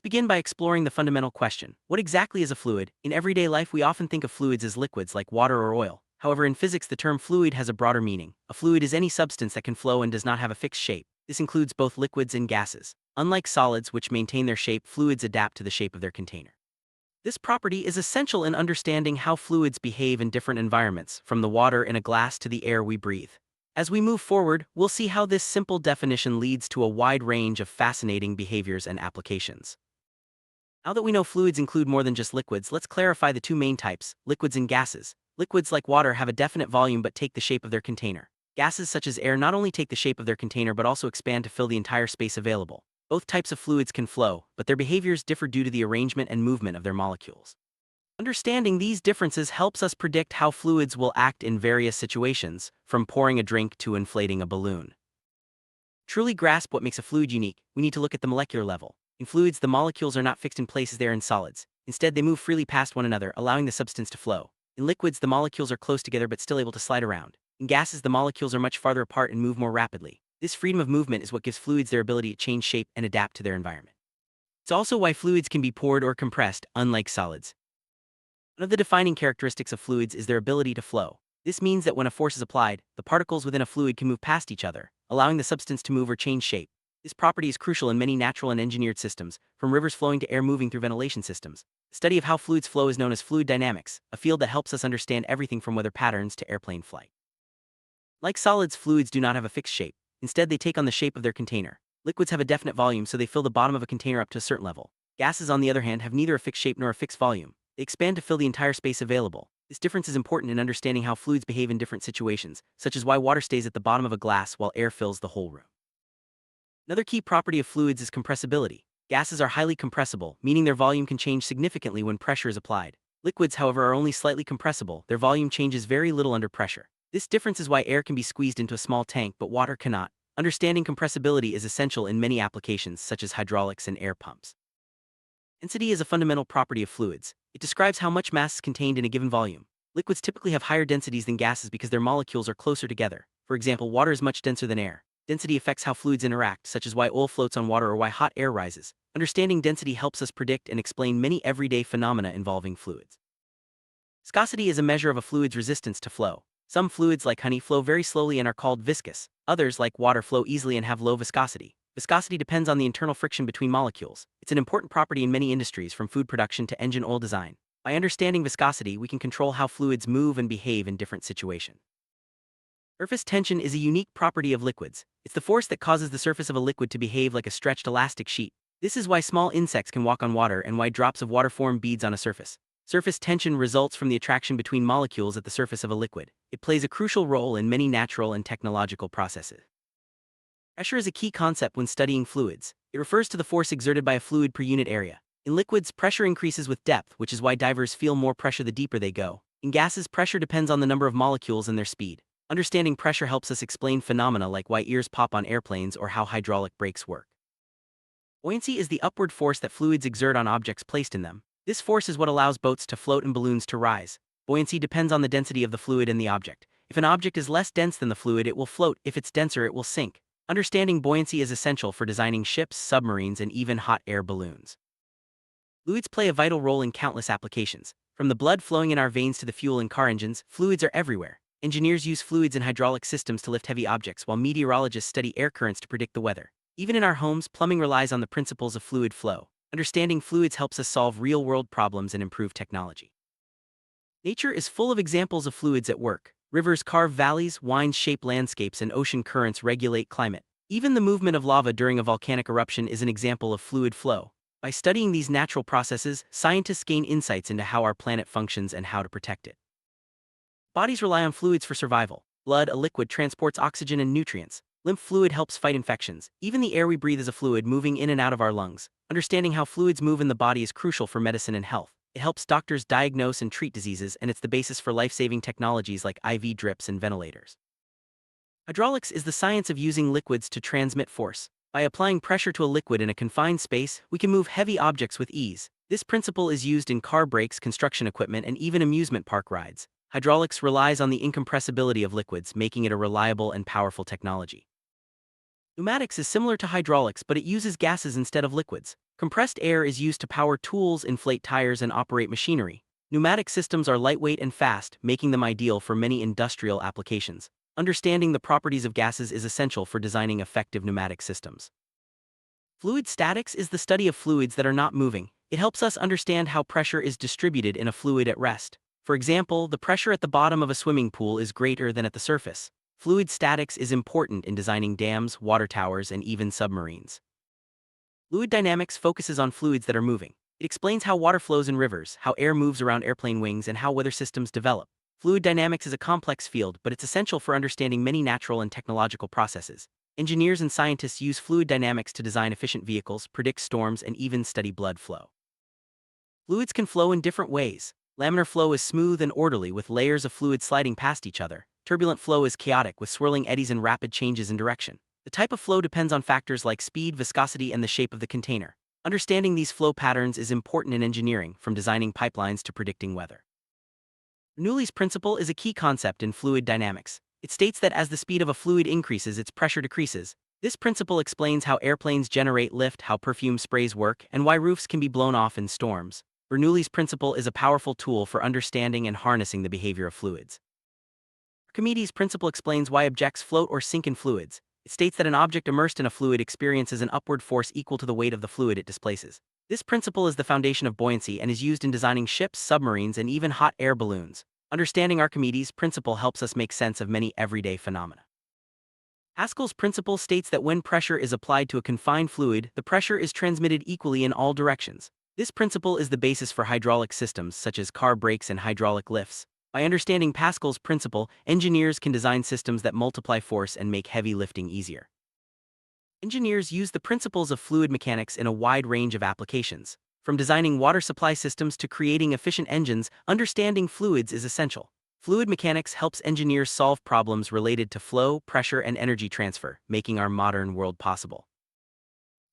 Let's begin by exploring the fundamental question. What exactly is a fluid? In everyday life, we often think of fluids as liquids like water or oil. However, in physics, the term fluid has a broader meaning. A fluid is any substance that can flow and does not have a fixed shape. This includes both liquids and gases. Unlike solids, which maintain their shape, fluids adapt to the shape of their container. This property is essential in understanding how fluids behave in different environments, from the water in a glass to the air we breathe. As we move forward, we'll see how this simple definition leads to a wide range of fascinating behaviors and applications. Now that we know fluids include more than just liquids, let's clarify the two main types, liquids and gases. Liquids like water have a definite volume but take the shape of their container. Gases such as air not only take the shape of their container but also expand to fill the entire space available. Both types of fluids can flow, but their behaviors differ due to the arrangement and movement of their molecules. Understanding these differences helps us predict how fluids will act in various situations, from pouring a drink to inflating a balloon. Truly grasp what makes a fluid unique, we need to look at the molecular level. In fluids, the molecules are not fixed in place as they are in solids. Instead, they move freely past one another, allowing the substance to flow. In liquids, the molecules are close together but still able to slide around. In gases, the molecules are much farther apart and move more rapidly. This freedom of movement is what gives fluids their ability to change shape and adapt to their environment. It's also why fluids can be poured or compressed, unlike solids. One of the defining characteristics of fluids is their ability to flow. This means that when a force is applied, the particles within a fluid can move past each other, allowing the substance to move or change shape. This property is crucial in many natural and engineered systems, from rivers flowing to air moving through ventilation systems. The study of how fluids flow is known as fluid dynamics, a field that helps us understand everything from weather patterns to airplane flight. Like solids, fluids do not have a fixed shape. Instead, they take on the shape of their container. Liquids have a definite volume, so they fill the bottom of a container up to a certain level. Gases, on the other hand, have neither a fixed shape nor a fixed volume. They expand to fill the entire space available. This difference is important in understanding how fluids behave in different situations, such as why water stays at the bottom of a glass while air fills the whole room. Another key property of fluids is compressibility. Gases are highly compressible, meaning their volume can change significantly when pressure is applied. Liquids, however, are only slightly compressible. Their volume changes very little under pressure. This difference is why air can be squeezed into a small tank but water cannot. Understanding compressibility is essential in many applications, such as hydraulics and air pumps. Density is a fundamental property of fluids. It describes how much mass is contained in a given volume. Liquids typically have higher densities than gases because their molecules are closer together. For example, water is much denser than air. Density affects how fluids interact, such as why oil floats on water or why hot air rises. Understanding density helps us predict and explain many everyday phenomena involving fluids. Viscosity is a measure of a fluid's resistance to flow. Some fluids, like honey, flow very slowly and are called viscous. Others, like water, flow easily and have low viscosity. Viscosity depends on the internal friction between molecules. It's an important property in many industries, from food production to engine oil design. By understanding viscosity, we can control how fluids move and behave in different situations. Surface tension is a unique property of liquids. It's the force that causes the surface of a liquid to behave like a stretched elastic sheet. This is why small insects can walk on water and why drops of water form beads on a surface. Surface tension results from the attraction between molecules at the surface of a liquid. It plays a crucial role in many natural and technological processes. Pressure is a key concept when studying fluids. It refers to the force exerted by a fluid per unit area. In liquids, pressure increases with depth, which is why divers feel more pressure the deeper they go. In gases, pressure depends on the number of molecules and their speed. Understanding pressure helps us explain phenomena like why ears pop on airplanes or how hydraulic brakes work. Buoyancy is the upward force that fluids exert on objects placed in them. This force is what allows boats to float and balloons to rise. Buoyancy depends on the density of the fluid and the object. If an object is less dense than the fluid, it will float. If it's denser, it will sink. Understanding buoyancy is essential for designing ships, submarines, and even hot air balloons. Fluids play a vital role in countless applications. From the blood flowing in our veins to the fuel in car engines, fluids are everywhere. Engineers use fluids in hydraulic systems to lift heavy objects, while meteorologists study air currents to predict the weather. Even in our homes, plumbing relies on the principles of fluid flow. Understanding fluids helps us solve real-world problems and improve technology. Nature is full of examples of fluids at work. Rivers carve valleys, winds shape landscapes, and ocean currents regulate climate. Even the movement of lava during a volcanic eruption is an example of fluid flow. By studying these natural processes, scientists gain insights into how our planet functions and how to protect it. Bodies rely on fluids for survival. Blood, a liquid, transports oxygen and nutrients. Lymph fluid helps fight infections. Even the air we breathe is a fluid moving in and out of our lungs. Understanding how fluids move in the body is crucial for medicine and health. It helps doctors diagnose and treat diseases, and it's the basis for life-saving technologies like IV drips and ventilators. Hydraulics is the science of using liquids to transmit force. By applying pressure to a liquid in a confined space, we can move heavy objects with ease. This principle is used in car brakes, construction equipment, and even amusement park rides. Hydraulics relies on the incompressibility of liquids, making it a reliable and powerful technology. Pneumatics is similar to hydraulics, but it uses gases instead of liquids. Compressed air is used to power tools, inflate tires, and operate machinery. Pneumatic systems are lightweight and fast, making them ideal for many industrial applications. Understanding the properties of gases is essential for designing effective pneumatic systems. Fluid statics is the study of fluids that are not moving. It helps us understand how pressure is distributed in a fluid at rest. For example, the pressure at the bottom of a swimming pool is greater than at the surface. Fluid statics is important in designing dams, water towers, and even submarines. Fluid dynamics focuses on fluids that are moving. It explains how water flows in rivers, how air moves around airplane wings, and how weather systems develop. Fluid dynamics is a complex field, but it's essential for understanding many natural and technological processes. Engineers and scientists use fluid dynamics to design efficient vehicles, predict storms, and even study blood flow. Fluids can flow in different ways. Laminar flow is smooth and orderly with layers of fluid sliding past each other. Turbulent flow is chaotic with swirling eddies and rapid changes in direction. The type of flow depends on factors like speed, viscosity, and the shape of the container. Understanding these flow patterns is important in engineering, from designing pipelines to predicting weather. Bernoulli's principle is a key concept in fluid dynamics. It states that as the speed of a fluid increases, its pressure decreases. This principle explains how airplanes generate lift, how perfume sprays work, and why roofs can be blown off in storms. Bernoulli's principle is a powerful tool for understanding and harnessing the behavior of fluids. Archimedes' principle explains why objects float or sink in fluids. It states that an object immersed in a fluid experiences an upward force equal to the weight of the fluid it displaces. This principle is the foundation of buoyancy and is used in designing ships, submarines, and even hot air balloons. Understanding Archimedes' principle helps us make sense of many everyday phenomena. Pascal's principle states that when pressure is applied to a confined fluid, the pressure is transmitted equally in all directions. This principle is the basis for hydraulic systems such as car brakes and hydraulic lifts. By understanding Pascal's principle, engineers can design systems that multiply force and make heavy lifting easier. Engineers use the principles of fluid mechanics in a wide range of applications. From designing water supply systems to creating efficient engines, understanding fluids is essential. Fluid mechanics helps engineers solve problems related to flow, pressure, and energy transfer, making our modern world possible.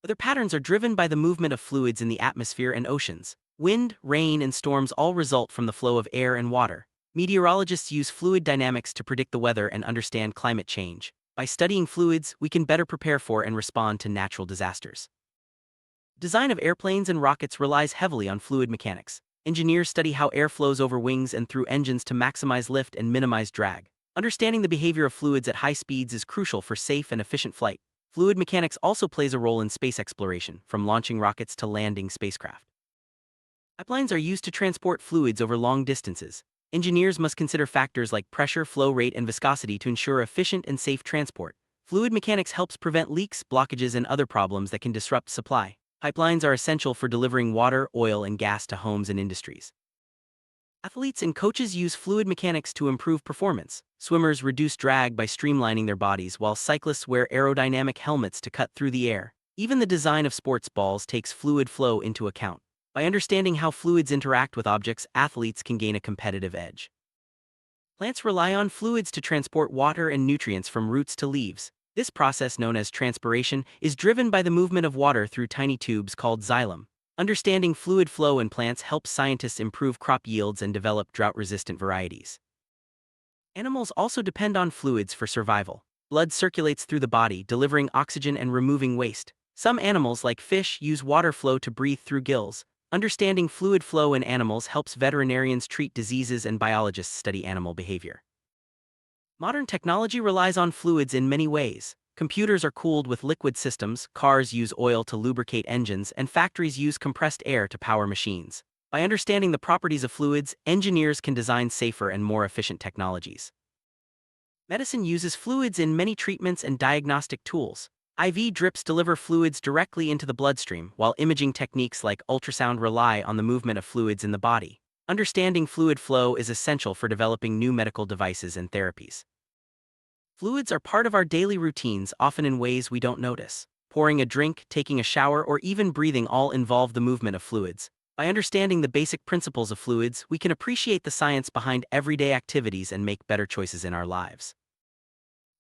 Weather patterns are driven by the movement of fluids in the atmosphere and oceans. Wind, rain, and storms all result from the flow of air and water. Meteorologists use fluid dynamics to predict the weather and understand climate change. By studying fluids, we can better prepare for and respond to natural disasters. Design of airplanes and rockets relies heavily on fluid mechanics. Engineers study how air flows over wings and through engines to maximize lift and minimize drag. Understanding the behavior of fluids at high speeds is crucial for safe and efficient flight. Fluid mechanics also plays a role in space exploration, from launching rockets to landing spacecraft. Pipelines are used to transport fluids over long distances. Engineers must consider factors like pressure, flow rate, and viscosity to ensure efficient and safe transport. Fluid mechanics helps prevent leaks, blockages, and other problems that can disrupt supply. Pipelines are essential for delivering water, oil, and gas to homes and industries. Athletes and coaches use fluid mechanics to improve performance. Swimmers reduce drag by streamlining their bodies, while cyclists wear aerodynamic helmets to cut through the air. Even the design of sports balls takes fluid flow into account. By understanding how fluids interact with objects, athletes can gain a competitive edge. Plants rely on fluids to transport water and nutrients from roots to leaves. This process, known as transpiration, is driven by the movement of water through tiny tubes called xylem. Understanding fluid flow in plants helps scientists improve crop yields and develop drought-resistant varieties. Animals also depend on fluids for survival. Blood circulates through the body, delivering oxygen and removing waste. Some animals, like fish, use water flow to breathe through gills. Understanding fluid flow in animals helps veterinarians treat diseases and biologists study animal behavior. Modern technology relies on fluids in many ways. Computers are cooled with liquid systems, cars use oil to lubricate engines, and factories use compressed air to power machines. By understanding the properties of fluids, engineers can design safer and more efficient technologies. Medicine uses fluids in many treatments and diagnostic tools. IV drips deliver fluids directly into the bloodstream, while imaging techniques like ultrasound rely on the movement of fluids in the body. Understanding fluid flow is essential for developing new medical devices and therapies. Fluids are part of our daily routines, often in ways we don't notice. Pouring a drink, taking a shower, or even breathing all involve the movement of fluids. By understanding the basic principles of fluids, we can appreciate the science behind everyday activities and make better choices in our lives.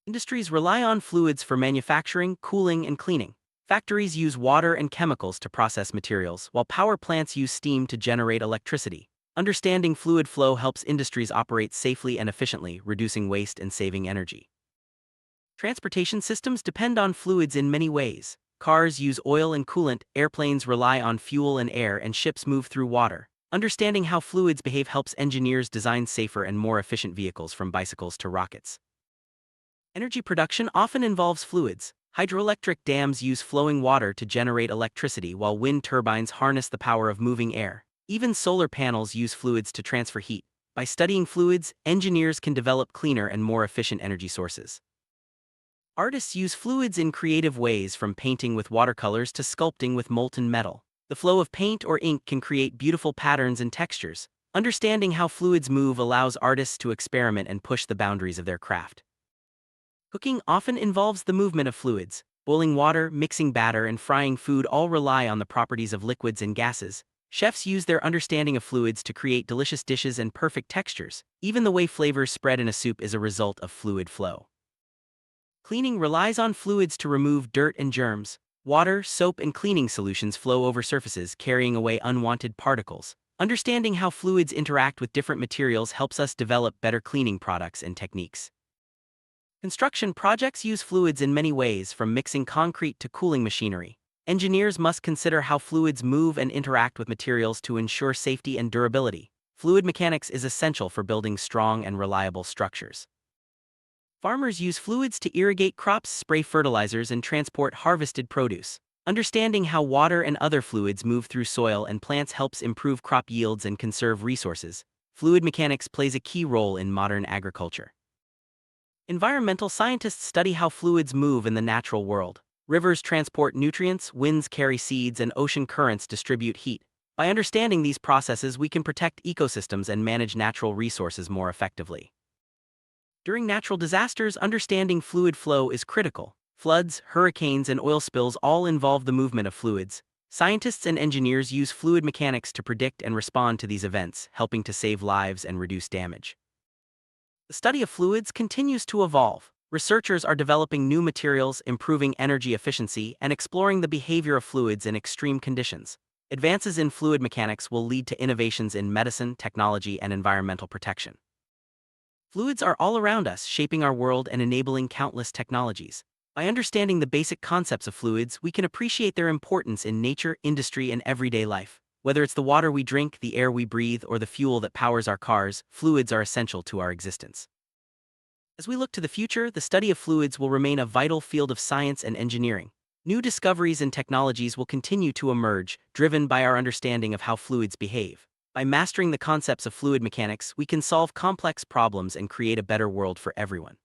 Industries rely on fluids for manufacturing, cooling, and cleaning. Factories use water and chemicals to process materials, while power plants use steam to generate electricity. Understanding fluid flow helps industries operate safely and efficiently, reducing waste and saving energy. Transportation systems depend on fluids in many ways. Cars use oil and coolant, airplanes rely on fuel and air, and ships move through water. Understanding how fluids behave helps engineers design safer and more efficient vehicles, from bicycles to rockets. Energy production often involves fluids. Hydroelectric dams use flowing water to generate electricity, while wind turbines harness the power of moving air. Even solar panels use fluids to transfer heat. By studying fluids, engineers can develop cleaner and more efficient energy sources. Artists use fluids in creative ways, from painting with watercolors to sculpting with molten metal. The flow of paint or ink can create beautiful patterns and textures. Understanding how fluids move allows artists to experiment and push the boundaries of their craft. Cooking often involves the movement of fluids. Boiling water, mixing batter, and frying food all rely on the properties of liquids and gases. Chefs use their understanding of fluids to create delicious dishes and perfect textures. Even the way flavors spread in a soup is a result of fluid flow. Cleaning relies on fluids to remove dirt and germs. Water, soap, and cleaning solutions flow over surfaces, carrying away unwanted particles. Understanding how fluids interact with different materials helps us develop better cleaning products and techniques. Construction projects use fluids in many ways, from mixing concrete to cooling machinery. Engineers must consider how fluids move and interact with materials to ensure safety and durability. Fluid mechanics is essential for building strong and reliable structures. Farmers use fluids to irrigate crops, spray fertilizers, and transport harvested produce. Understanding how water and other fluids move through soil and plants helps improve crop yields and conserve resources. Fluid mechanics plays a key role in modern agriculture. Environmental scientists study how fluids move in the natural world. Rivers transport nutrients, winds carry seeds, and ocean currents distribute heat. By understanding these processes, we can protect ecosystems and manage natural resources more effectively. During natural disasters, understanding fluid flow is critical. Floods, hurricanes, and oil spills all involve the movement of fluids. Scientists and engineers use fluid mechanics to predict and respond to these events, helping to save lives and reduce damage. The study of fluids continues to evolve. Researchers are developing new materials, improving energy efficiency, and exploring the behavior of fluids in extreme conditions. Advances in fluid mechanics will lead to innovations in medicine, technology, and environmental protection. Fluids are all around us, shaping our world and enabling countless technologies. By understanding the basic concepts of fluids, we can appreciate their importance in nature, industry, and everyday life. Whether it's the water we drink, the air we breathe, or the fuel that powers our cars, fluids are essential to our existence. As we look to the future, the study of fluids will remain a vital field of science and engineering. New discoveries and technologies will continue to emerge, driven by our understanding of how fluids behave. By mastering the concepts of fluid mechanics, we can solve complex problems and create a better world for everyone.